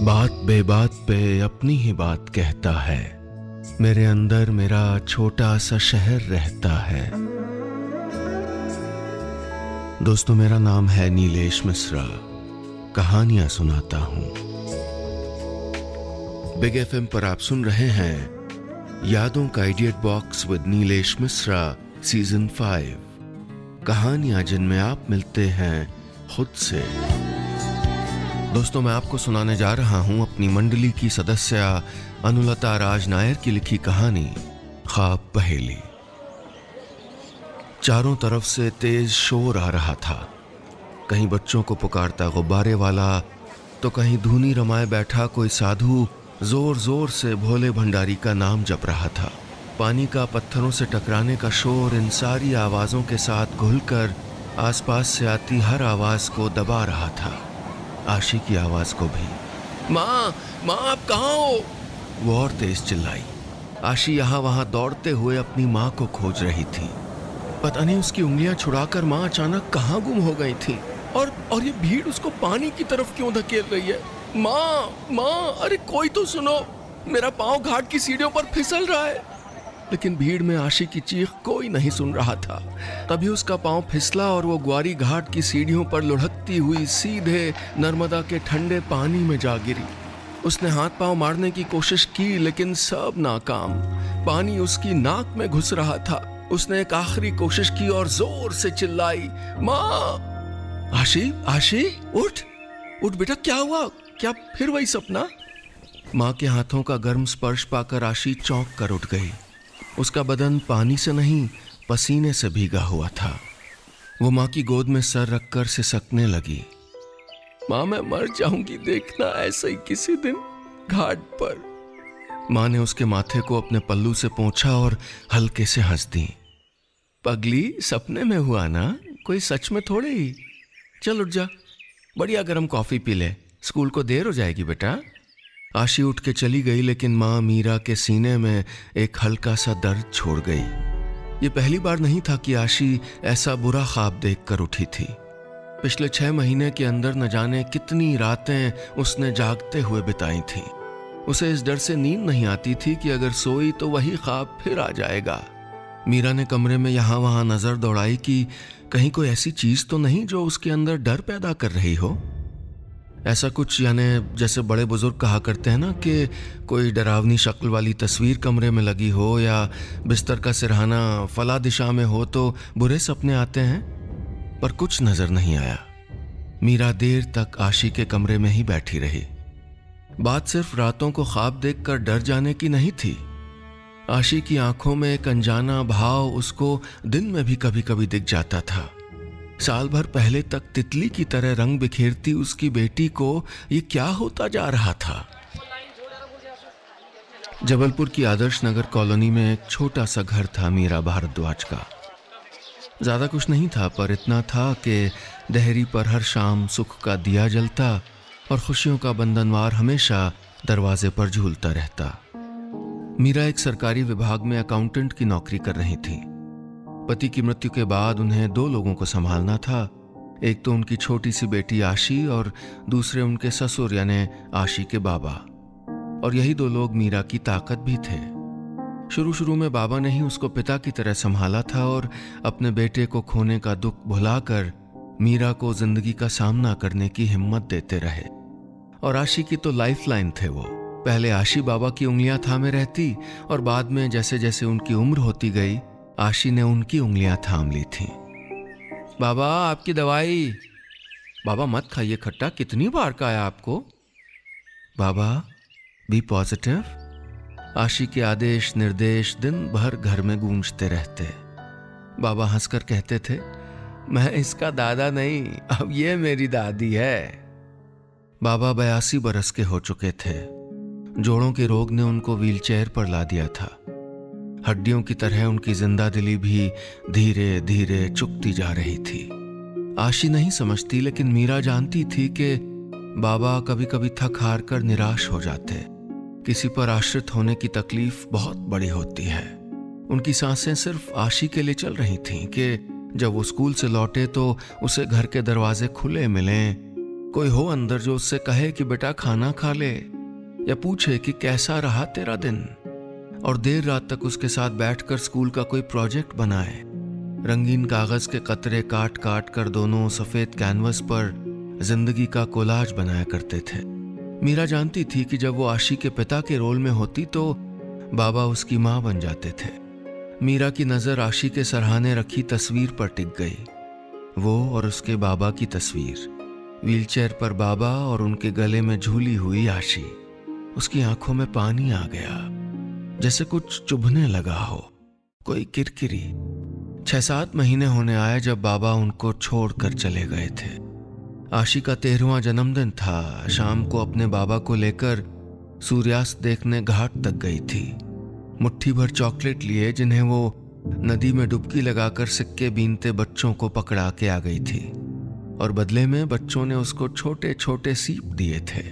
बात बेबात पे अपनी ही बात कहता है। मेरे अंदर मेरा छोटा सा शहर रहता है। दोस्तों, मेरा नाम है नीलेश मिश्रा। कहानियां सुनाता हूं। बिग एफएम पर आप सुन रहे हैं यादों का idiot box with Nilesh Mishra season 5। कहानियां जिनमें आप मिलते हैं खुद से। दोस्तों, मैं आपको सुनाने जा रहा हूं अपनी मंडली की सदस्य अनुलता राज नायर की लिखी कहानी ख्वाब पहेली। चारों तरफ से तेज शोर आ रहा था। कहीं बच्चों को पुकारता गुब्बारे वाला, तो कहीं धूनी रमाए बैठा कोई साधु जोर जोर से भोले भंडारी का नाम जप रहा था। पानी का पत्थरों से टकराने का शोर इन सारी आवाजों के साथ घुलकर आसपास से आती हर आवाज को दबा रहा था, आशी की आवाज को भी। माँ, माँ, आप कहाँ हो? वो और तेज चिल्लाई। आशी यहाँ वहां दौड़ते हुए अपनी माँ को खोज रही थी। पता नहीं उसकी उंगलियां छुड़ाकर माँ अचानक कहाँ गुम हो गई थी। और ये भीड़ उसको पानी की तरफ क्यों धकेल रही है? माँ, माँ, अरे कोई तो सुनो, मेरा पाँव घाट की सीढ़ियों पर फिसल रहा है। लेकिन भीड़ में आशी की चीख कोई नहीं सुन रहा था। तभी उसका पांव फिसला और वो ग्वारी घाट की सीढ़ियों पर लुढ़कती हुई सीधे नर्मदा के ठंडे पानी में जा गिरी। उसने हाथ पांव मारने की कोशिश की, लेकिन सब नाकाम। पानी उसकी नाक में घुस रहा था। उसने एक आखिरी कोशिश की और जोर से चिल्लाई, माँ! आशी, आशी, उठ, उठ बेटा, क्या हुआ? क्या फिर वही सपना? माँ के हाथों का गर्म स्पर्श पाकर आशी चौंक कर उठ गई। उसका बदन पानी से नहीं, पसीने से भीगा हुआ था। वो माँ की गोद में सर रखकर सिसकने लगी। माँ, मैं मर जाऊंगी, देखना ऐसे ही किसी दिन घाट पर। माँ ने उसके माथे को अपने पल्लू से पोंछा और हल्के से हंस दी। पगली, सपने में हुआ ना, कोई सच में थोड़े ही। चल उठ जा, बढ़िया गर्म कॉफी पी ले, स्कूल को देर हो जाएगी बेटा। आशी उठ के चली गई, लेकिन माँ मीरा के सीने में एक हल्का सा दर्द छोड़ गई। ये पहली बार नहीं था कि आशी ऐसा बुरा ख्वाब देखकर उठी थी। पिछले 6 महीने के अंदर न जाने कितनी रातें उसने जागते हुए बिताई थी। उसे इस डर से नींद नहीं आती थी कि अगर सोई तो वही ख्वाब फिर आ जाएगा। मीरा ने कमरे में यहाँ वहाँ नजर दौड़ाई कि कहीं कोई ऐसी चीज तो नहीं जो उसके अंदर डर पैदा कर रही हो। ऐसा कुछ, यानी जैसे बड़े बुजुर्ग कहा करते हैं ना कि कोई डरावनी शक्ल वाली तस्वीर कमरे में लगी हो या बिस्तर का सिरहाना फला दिशा में हो तो बुरे सपने आते हैं। पर कुछ नजर नहीं आया। मीरा देर तक आशी के कमरे में ही बैठी रही। बात सिर्फ रातों को ख्वाब देखकर डर जाने की नहीं थी। आशी की आंखों में एक अनजाना भाव उसको दिन में भी कभी कभी दिख जाता था। साल भर पहले तक तितली की तरह रंग बिखेरती उसकी बेटी को ये क्या होता जा रहा था? जबलपुर की आदर्श नगर कॉलोनी में एक छोटा सा घर था मीरा भारद्वाज का। ज्यादा कुछ नहीं था, पर इतना था कि दहरी पर हर शाम सुख का दिया जलता और खुशियों का बंधनवार हमेशा दरवाजे पर झूलता रहता। मीरा एक सरकारी विभाग में अकाउंटेंट की नौकरी कर रही थी। पति की मृत्यु के बाद उन्हें 2 लोगों को संभालना था। एक तो उनकी छोटी सी बेटी आशी और दूसरे उनके ससुर यानी आशी के बाबा। और यही 2 लोग मीरा की ताकत भी थे। शुरू शुरू में बाबा ने ही उसको पिता की तरह संभाला था और अपने बेटे को खोने का दुख भुलाकर मीरा को जिंदगी का सामना करने की हिम्मत देते रहे। और आशी की तो लाइफलाइन थे वो। पहले आशी बाबा की उंगलियां थामे रहती और बाद में जैसे जैसे उनकी उम्र होती गई, आशी ने उनकी उंगलियां थाम ली थीं। बाबा, आपकी दवाई। बाबा, मत खाइए खट्टा, कितनी बार का है आपको? बाबा, बी पॉजिटिव। आशी के आदेश निर्देश दिन भर घर में गूंजते रहते। बाबा हंसकर कहते थे, मैं इसका दादा नहीं, अब ये मेरी दादी है। बाबा 82 बरस के हो चुके थे। जोड़ों के रोग ने उनको व्हीलचेयर पर ला दिया था। हड्डियों की तरह उनकी जिंदा दिली भी धीरे धीरे चुकती जा रही थी। आशी नहीं समझती, लेकिन मीरा जानती थी कि बाबा कभी कभी थक हार कर निराश हो जाते। किसी पर आश्रित होने की तकलीफ बहुत बड़ी होती है। उनकी सांसें सिर्फ आशी के लिए चल रही थीं कि जब वो स्कूल से लौटे तो उसे घर के दरवाजे खुले मिलें, कोई हो अंदर जो उससे कहे कि बेटा खाना खा ले, या पूछे कि कैसा रहा तेरा दिन, और देर रात तक उसके साथ बैठकर स्कूल का कोई प्रोजेक्ट बनाए। रंगीन कागज के कतरे काट काट कर दोनों सफेद कैनवस पर जिंदगी का कोलाज बनाया करते थे। मीरा जानती थी कि जब वो आशी के पिता के रोल में होती तो बाबा उसकी माँ बन जाते थे। मीरा की नजर आशी के सरहाने रखी तस्वीर पर टिक गई। वो और उसके बाबा की तस्वीर, व्हीलचेयर पर बाबा और उनके गले में झूली हुई आशी। उसकी आंखों में पानी आ गया, जैसे कुछ चुभने लगा हो, कोई किरकिरी। 6-7 महीने होने आए जब बाबा उनको छोड़कर चले गए थे। आशी का 13वां जन्मदिन था। शाम को अपने बाबा को लेकर सूर्यास्त देखने घाट तक गई थी। मुट्ठी भर चॉकलेट लिए, जिन्हें वो नदी में डुबकी लगाकर सिक्के बीनते बच्चों को पकड़ा के आ गई थी, और बदले में बच्चों ने उसको छोटे छोटे सीप दिए थे,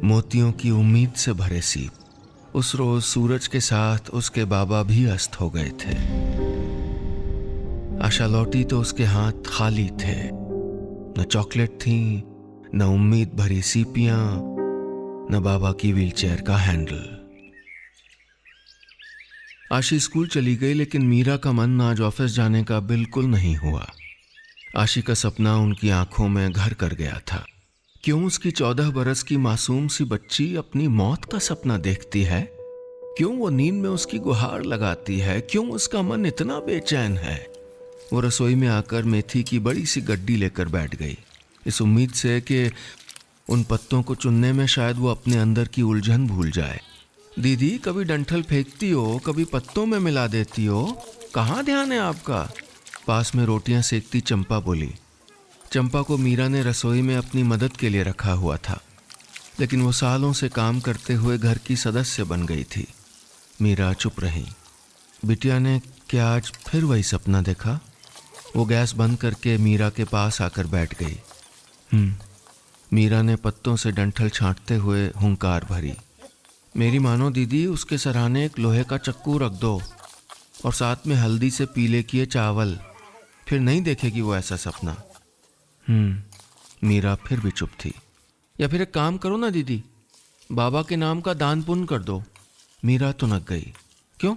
मोतियों की उम्मीद से भरे सीप। उस रोज सूरज के साथ उसके बाबा भी अस्त हो गए थे। आशा लौटी तो उसके हाथ खाली थे, न चॉकलेट थी, न उम्मीद भरी सीपियां, न बाबा की व्हीलचेयर का हैंडल। आशी स्कूल चली गई, लेकिन मीरा का मन आज ऑफिस जाने का बिल्कुल नहीं हुआ। आशी का सपना उनकी आंखों में घर कर गया था। क्यों उसकी 14 बरस की मासूम सी बच्ची अपनी मौत का सपना देखती है? क्यों वो नींद में उसकी गुहार लगाती है? क्यों उसका मन इतना बेचैन है? वो रसोई में आकर मेथी की बड़ी सी गड्डी लेकर बैठ गई, इस उम्मीद से कि उन पत्तों को चुनने में शायद वो अपने अंदर की उलझन भूल जाए। दीदी, कभी डंठल फेंकती हो, कभी पत्तों में मिला देती हो, कहाँ ध्यान है आपका? पास में रोटियां सेकती चंपा बोली। चंपा को मीरा ने रसोई में अपनी मदद के लिए रखा हुआ था, लेकिन वो सालों से काम करते हुए घर की सदस्य बन गई थी। मीरा चुप रही। बिटिया ने क्या आज फिर वही सपना देखा? वो गैस बंद करके मीरा के पास आकर बैठ गई। मीरा ने पत्तों से डंठल छांटते हुए हुंकार भरी। मेरी मानो दीदी, उसके सराहने एक लोहे का चक्कू रख दो और साथ में हल्दी से पीले किए चावल, फिर नहीं देखेगी वो ऐसा सपना। मीरा फिर भी चुप थी। या फिर एक काम करो ना दीदी, बाबा के नाम का दान पुण्य कर दो। मीरा तुनक गई। क्यों?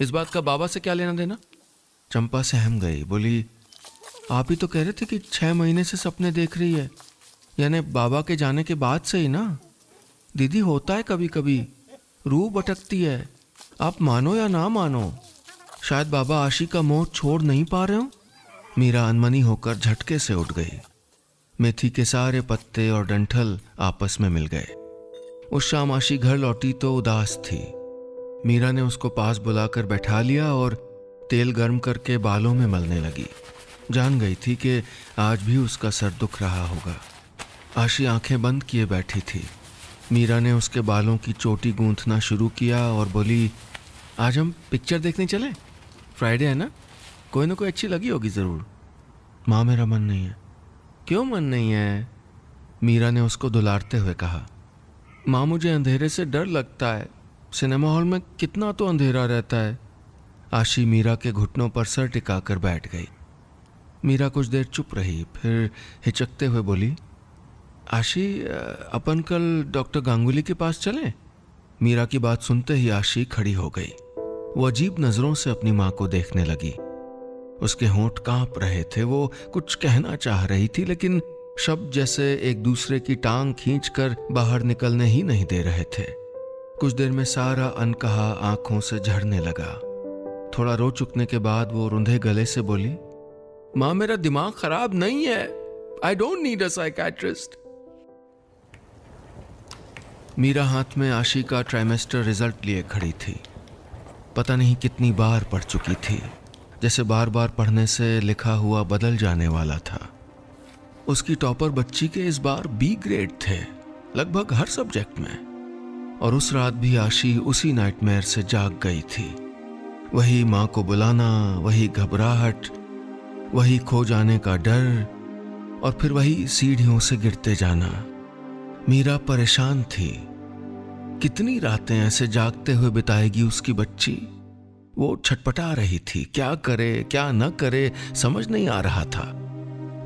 इस बात का बाबा से क्या लेना देना? चंपा सहम गई, बोली, आप ही तो कह रहे थे कि 6 महीने से सपने देख रही है, यानी बाबा के जाने के बाद से ही ना। दीदी, होता है कभी कभी, रूह भटकती है, आप मानो या ना मानो। शायद बाबा आशी का मोह छोड़ नहीं पा रहे हो। मीरा अनमनी होकर झटके से उठ गई। मेथी के सारे पत्ते और डंठल आपस में मिल गए। उस शाम आशी घर लौटी तो उदास थी। मीरा ने उसको पास बुलाकर बैठा लिया और तेल गर्म करके बालों में मलने लगी। जान गई थी कि आज भी उसका सर दुख रहा होगा। आशी आंखें बंद किए बैठी थी। मीरा ने उसके बालों की चोटी गूंथना शुरू किया और बोली, आज हम पिक्चर देखने चलें? फ्राइडे है ना, कोई ना कोई अच्छी लगी होगी ज़रूर। माँ, मेरा मन नहीं है। क्यों मन नहीं है? मीरा ने उसको दुलारते हुए कहा। माँ, मुझे अंधेरे से डर लगता है, सिनेमा हॉल में कितना तो अंधेरा रहता है। आशी मीरा के घुटनों पर सर टिकाकर बैठ गई। मीरा कुछ देर चुप रही, फिर हिचकते हुए बोली, आशी, अपन कल डॉक्टर गांगुली के पास चलें? मीरा की बात सुनते ही आशी खड़ी हो गई। वो अजीब नजरों से अपनी माँ को देखने लगी। उसके होंठ कांप रहे थे। वो कुछ कहना चाह रही थी, लेकिन शब्द जैसे एक दूसरे की टांग खींचकर बाहर निकलने ही नहीं दे रहे थे। कुछ देर में सारा अनकहा आंखों से झड़ने लगा। थोड़ा रो चुकने के बाद वो रुंधे गले से बोली, माँ, मेरा दिमाग खराब नहीं है। I don't need a psychiatrist. Meera हाथ में आशी का ट्राइमेस्टर रिजल्ट लिए खड़ी थी। पता नहीं कितनी बार पढ़ चुकी थी, जैसे बार बार पढ़ने से लिखा हुआ बदल जाने वाला था। उसकी टॉपर बच्ची के इस बार B ग्रेड थे, लगभग हर सब्जेक्ट में। और उस रात भी आशी उसी नाइटमेयर से जाग गई थी। वही माँ को बुलाना, वही घबराहट, वही खो जाने का डर, और फिर वही सीढ़ियों से गिरते जाना। मीरा परेशान थी। कितनी रातें ऐसे जागते हुए बिताएगी उसकी बच्ची? वो छटपटा रही थी, क्या करे क्या न करे समझ नहीं आ रहा था।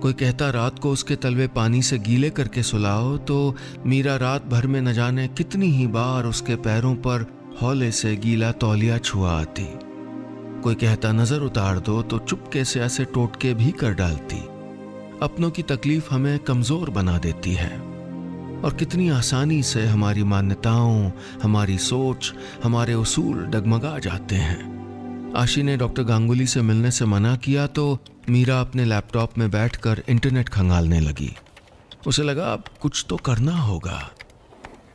कोई कहता रात को उसके तलवे पानी से गीले करके सुलाओ तो मीरा रात भर में न जाने कितनी ही बार उसके पैरों पर हौले से गीला तौलिया छुआ आती। कोई कहता नजर उतार दो तो चुपके से ऐसे टोटके भी कर डालती। अपनों की तकलीफ हमें कमजोर बना देती है और कितनी आसानी से हमारी मान्यताओं, हमारी सोच, हमारे उसूल डगमगा जाते हैं। आशी ने डॉक्टर गांगुली से मिलने से मना किया तो मीरा अपने लैपटॉप में बैठकर इंटरनेट खंगालने लगी। उसे लगा अब कुछ तो करना होगा।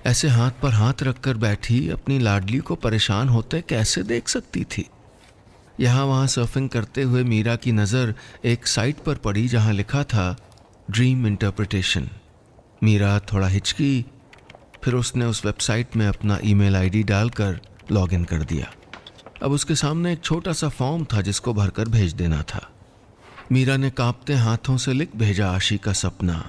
ऐसे हाथ पर हाथ रखकर बैठी अपनी लाडली को परेशान होते कैसे देख सकती थी। यहाँ वहाँ सर्फिंग करते हुए मीरा की नज़र एक साइट पर पड़ी जहाँ लिखा था ड्रीम इंटरप्रिटेशन। मीरा थोड़ा हिचकी, फिर उसने उस वेबसाइट में अपना ईमेल आईडी डालकर लॉगिन कर दिया। अब उसके सामने एक छोटा सा फॉर्म था जिसको भरकर भेज देना था। मीरा ने कांपते हाथों से लिख भेजा आशी का सपना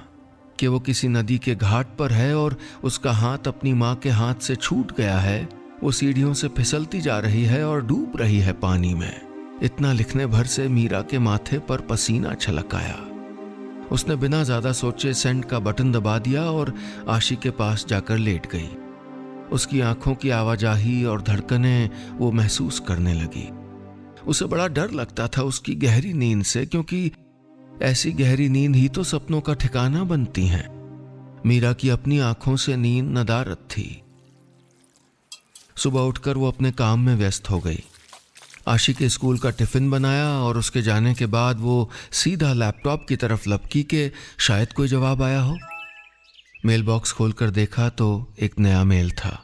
कि वो किसी नदी के घाट पर है और उसका हाथ अपनी माँ के हाथ से छूट गया है। वो सीढ़ियों से फिसलती जा रही है और डूब रही है पानी में। इतना लिखने भर से मीरा के माथे पर पसीना छलक आया। उसने बिना ज्यादा सोचे सेंड का बटन दबा दिया और आशी के पास जाकर लेट गई। उसकी आंखों की आवाजाही और धड़कनें वो महसूस करने लगी। उसे बड़ा डर लगता था उसकी गहरी नींद से, क्योंकि ऐसी गहरी नींद ही तो सपनों का ठिकाना बनती है। मीरा की अपनी आंखों से नींद नदारद थी। सुबह उठकर वो अपने काम में व्यस्त हो गई। आशी के स्कूल का टिफिन बनाया और उसके जाने के बाद वो सीधा लैपटॉप की तरफ लपकी के शायद कोई जवाब आया हो। मेल बॉक्स खोलकर देखा तो एक नया मेल था।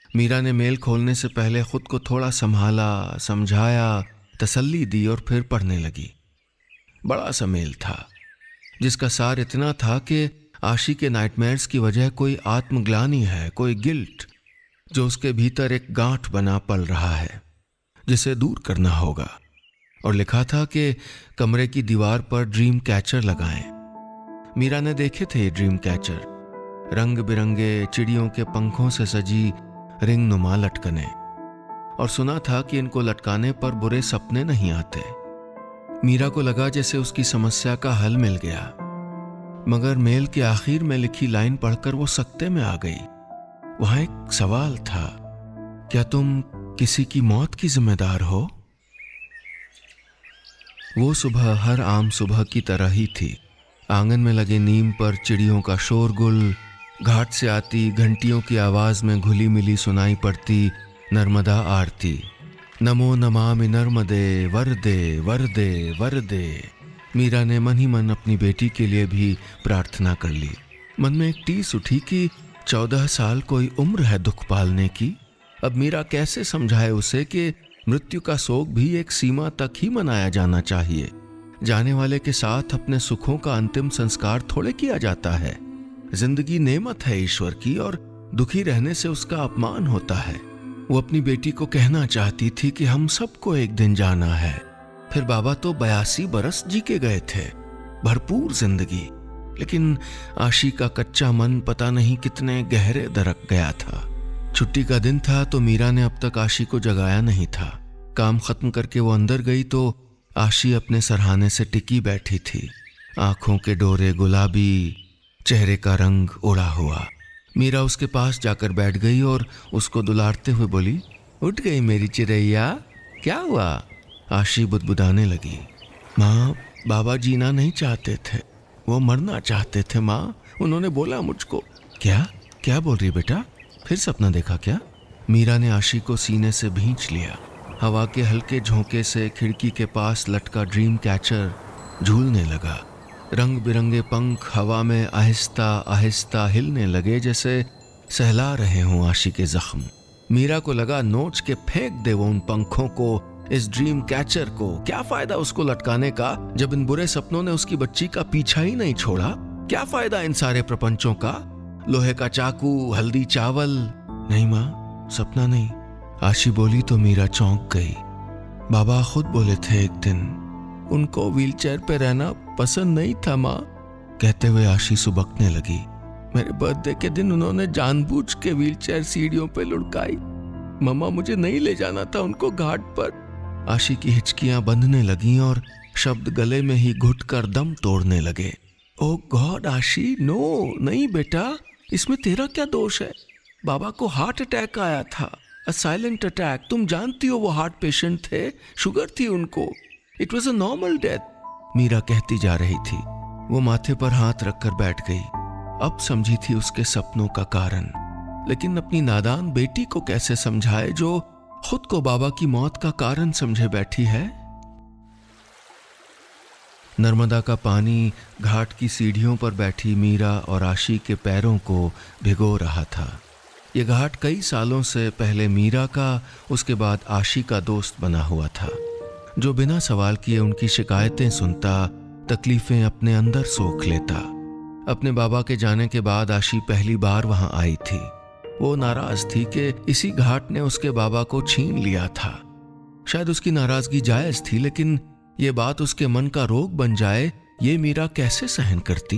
मीरा ने मेल खोलने से पहले खुद को थोड़ा संभाला, समझाया, तसल्ली दी और फिर पढ़ने लगी। बड़ा सा मेल था जिसका सार इतना था कि आशी के नाइटमेयर्स की वजह कोई आत्मग्लानि है, कोई गिल्ट जो उसके भीतर एक गांठ बना पल रहा है जिसे दूर करना होगा। और लिखा था कि कमरे की दीवार पर ड्रीम कैचर लगाएं। मीरा ने देखे थे ये ड्रीम कैचर, रंग बिरंगे चिड़ियों के पंखों से सजी रिंग नुमा लटकने, और सुना था कि इनको लटकाने पर बुरे सपने नहीं आते। मीरा को लगा जैसे उसकी समस्या का हल मिल गया, मगर मेल के आखिर में लिखी लाइन पढ़कर वो सकते में आ गई। वहां एक सवाल था, क्या तुम किसी की मौत की जिम्मेदार हो? वो सुबह हर आम सुबह की तरह ही थी। आंगन में लगे नीम पर चिड़ियों का शोरगुल, घाट से आती घंटियों की आवाज में घुली मिली सुनाई पड़ती नर्मदा आरती। नमो नमामि नर्मदे वरदे वरदे वरदे। मीरा ने मन ही मन अपनी बेटी के लिए भी प्रार्थना कर ली। मन में एक टीस उठी कि 14 साल कोई उम्र है दुख पालने की। अब मीरा कैसे समझाए उसे कि मृत्यु का शोक भी एक सीमा तक ही मनाया जाना चाहिए। जाने वाले के साथ अपने सुखों का अंतिम संस्कार थोड़े किया जाता है। जिंदगी नेमत है ईश्वर की और दुखी रहने से उसका अपमान होता है। वो अपनी बेटी को कहना चाहती थी कि हम सबको एक दिन जाना है। फिर बाबा तो 82 बरस जी के गए थे, भरपूर जिंदगी। लेकिन आशी का कच्चा मन पता नहीं कितने गहरे दरक गया था। छुट्टी का दिन था तो मीरा ने अब तक आशी को जगाया नहीं था। काम खत्म करके वो अंदर गई तो आशी अपने सरहाने से टिकी बैठी थी, आंखों के डोरे गुलाबी, चेहरे का रंग उड़ा हुआ। मीरा उसके पास जाकर बैठ गई और उसको दुलारते हुए बोली, उठ गई मेरी चिड़ैया, क्या हुआ? आशी बुदबुदाने लगी, माँ बाबा जीना नहीं चाहते थे, वो मरना चाहते थे माँ, उन्होंने बोला मुझको। क्या क्या बोल रही बेटा? फिर सपना देखा क्या? मीरा ने आशी को सीने से भींच लिया। हवा के हल्के झोंके से खिड़की के पास लटका ड्रीम कैचर झूलने लगा। रंग बिरंगे पंख हवा में आहिस्ता आहिस्ता हिलने लगे जैसे सहला रहे हों आशी के जख्म। मीरा को लगा नोच के फेंक दे वो उन पंखों को, इस ड्रीम कैचर को। क्या फायदा उसको लटकाने का जब इन बुरे सपनों ने उसकी बच्ची का पीछा ही नहीं छोड़ा? क्या फायदा इन सारे प्रपंचों का? लोहे का चाकू, हल्दी चावल। नहीं माँ, सपना नहीं। आशी बोली तो मीरा चौंक गई। बाबा खुद बोले थे एक दिन, उनको व्हीलचेयर पे रहना पसंद नहीं था माँ। कहते हुए आशी सुबकने लगी। मेरे बर्थडे के दिन उन्होंने जानबूझ के व्हीलचेयर सीढ़ियों पे लुढ़काई। मम्मा मुझे नहीं ले जाना था उनको घाट पर। आशी की हिचकियां बंधने लगीं और शब्द गले में ही घुटकर दम तोड़ने लगे। ओ गॉड आशी, नो, नहीं बेटा, इसमें तेरा क्या दोष है? बाबा को हार्ट अटैक आया था, अ साइलेंट अटैक। तुम जानती हो वो हार्ट पेशेंट थे, शुगर थी उनको। It was a normal death. Meera कहती जा रही थी। वो माथे पर हाथ रखकर बैठ गई। अब समझी थी उसके सपनों का कारण, लेकिन अपनी नादान बेटी को कैसे समझाए जो खुद को बाबा की मौत का कारण समझे बैठी है। नर्मदा का पानी घाट की सीढ़ियों पर बैठी मीरा और आशी के पैरों को भिगो रहा था। ये घाट कई सालों से पहले मीरा का, उसके बाद आशी का दोस्त बना हुआ था, जो बिना सवाल किए उनकी शिकायतें सुनता, तकलीफें अपने अंदर सोख लेता। अपने बाबा के जाने के बाद आशी पहली बार वहां आई थी। वो नाराज थी कि इसी घाट ने उसके बाबा को छीन लिया था। शायद उसकी नाराजगी जायज थी, लेकिन ये बात उसके मन का रोग बन जाए, ये मीरा कैसे सहन करती।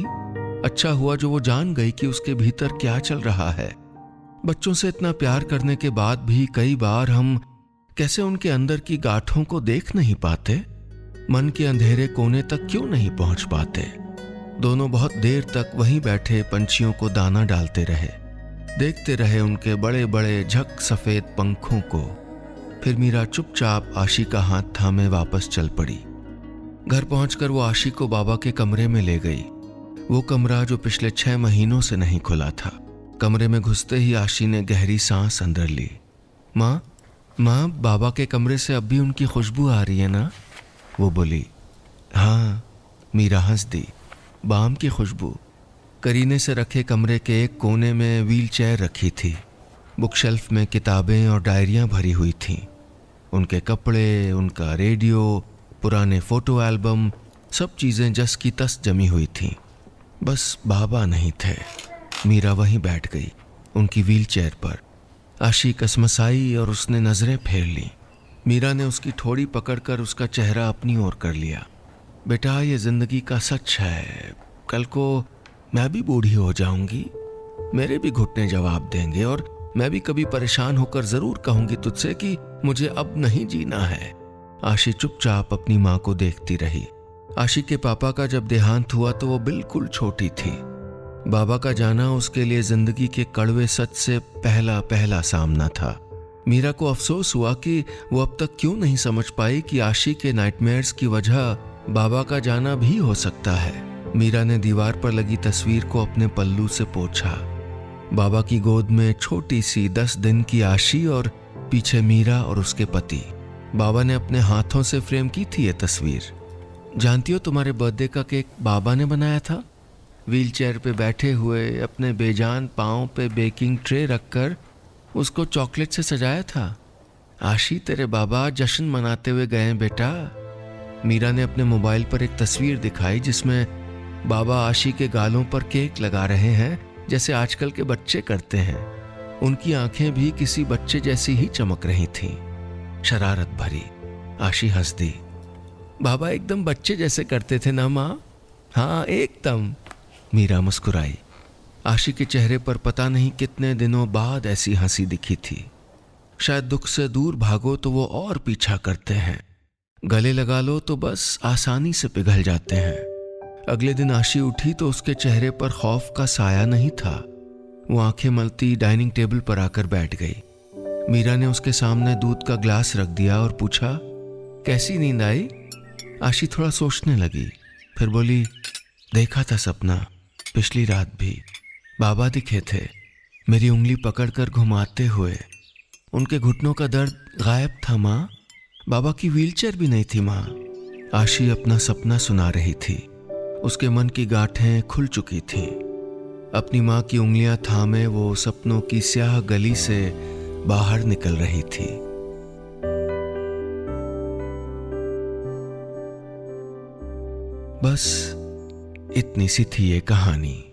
अच्छा हुआ जो वो जान गई कि उसके भीतर क्या चल रहा है। बच्चों से इतना प्यार करने के बाद भी कई बार हम कैसे उनके अंदर की गांठों को देख नहीं पाते, मन के अंधेरे कोने तक क्यों नहीं पहुंच पाते। दोनों बहुत देर तक वहीं बैठे पंछियों को दाना डालते रहे, देखते रहे उनके बड़े बड़े झक सफेद पंखों को। फिर मीरा चुपचाप आशी का हाथ थामे वापस चल पड़ी। घर पहुंचकर वो आशी को बाबा के कमरे में ले गई, वो कमरा जो पिछले 6 महीनों से नहीं खुला था। कमरे में घुसते ही आशी ने गहरी सांस अंदर ली। माँ, बाबा के कमरे से अब भी उनकी खुशबू आ रही है ना? वो बोली। हाँ, मीरा हंस दी। बाम की खुशबू। करीने से रखे कमरे के एक कोने में व्हील चेयर रखी थी। बुक शेल्फ में किताबें और डायरियां भरी हुई थीं। उनके कपड़े, उनका रेडियो, पुराने फोटो एल्बम, सब चीज़ें जस की तस जमी हुई थीं। बस बाबा नहीं थे। मीरा वहीं बैठ गई, उनकी व्हील चेयर पर। आशी कसमसाई और उसने नज़रें फेर लीं। मीरा ने उसकी ठोड़ी पकड़कर उसका चेहरा अपनी ओर कर लिया। बेटा, ये जिंदगी का सच है। कल को मैं भी बूढ़ी हो जाऊंगी, मेरे भी घुटने जवाब देंगे, और मैं भी कभी परेशान होकर जरूर कहूंगी तुझसे कि मुझे अब नहीं जीना है। आशी चुपचाप अपनी माँ को देखती रही। आशी के पापा का जब देहांत हुआ तो वो बिल्कुल छोटी थी। बाबा का जाना उसके लिए जिंदगी के कड़वे सच से पहला सामना था। मीरा को अफसोस हुआ कि वो अब तक क्यों नहीं समझ पाई कि आशी के नाइटमेयर्स की वजह बाबा का जाना भी हो सकता है। मीरा ने दीवार पर लगी तस्वीर को अपने पल्लू से पोंछा। बाबा की गोद में छोटी सी 10 दिन की आशी और पीछे मीरा और उसके पति। बाबा ने अपने हाथों से फ्रेम की थी ये तस्वीर। जानती हो, तुम्हारे बर्थडे का केक बाबा ने बनाया था। व्हील चेयर पे बैठे हुए अपने बेजान पाँव पे बेकिंग ट्रे रखकर उसको चॉकलेट से सजाया था। आशी, तेरे बाबा जश्न मनाते हुए गए बेटा। मीरा ने अपने मोबाइल पर एक तस्वीर दिखाई जिसमें बाबा आशी के गालों पर केक लगा रहे हैं, जैसे आजकल के बच्चे करते हैं। उनकी आंखें भी किसी बच्चे जैसी ही चमक रही थीं, शरारत भरी। आशी हंस दी। बाबा एकदम बच्चे जैसे करते थे ना माँ? हाँ, एकदम। मीरा मुस्कुराई। आशी के चेहरे पर पता नहीं कितने दिनों बाद ऐसी हंसी दिखी थी। शायद दुख से दूर भागो तो वो और पीछा करते हैं, गले लगा लो तो बस आसानी से पिघल जाते हैं। अगले दिन आशी उठी तो उसके चेहरे पर खौफ का साया नहीं था। वो आंखें मलती डाइनिंग टेबल पर आकर बैठ गई। मीरा ने उसके सामने दूध का ग्लास रख दिया और पूछा, कैसी नींद आई? आशी थोड़ा सोचने लगी, फिर बोली, देखा था सपना, पिछली रात भी बाबा दिखे थे, मेरी उंगली पकड़कर घुमाते हुए। उनके घुटनों का दर्द गायब था माँ। बाबा की व्हीलचेयर भी नहीं थी माँ। आशी अपना सपना सुना रही थी। उसके मन की गांठें खुल चुकी थीं। अपनी माँ की उंगलियां थामे वो सपनों की स्याह गली से बाहर निकल रही थी। बस इतनी सी थी ये कहानी।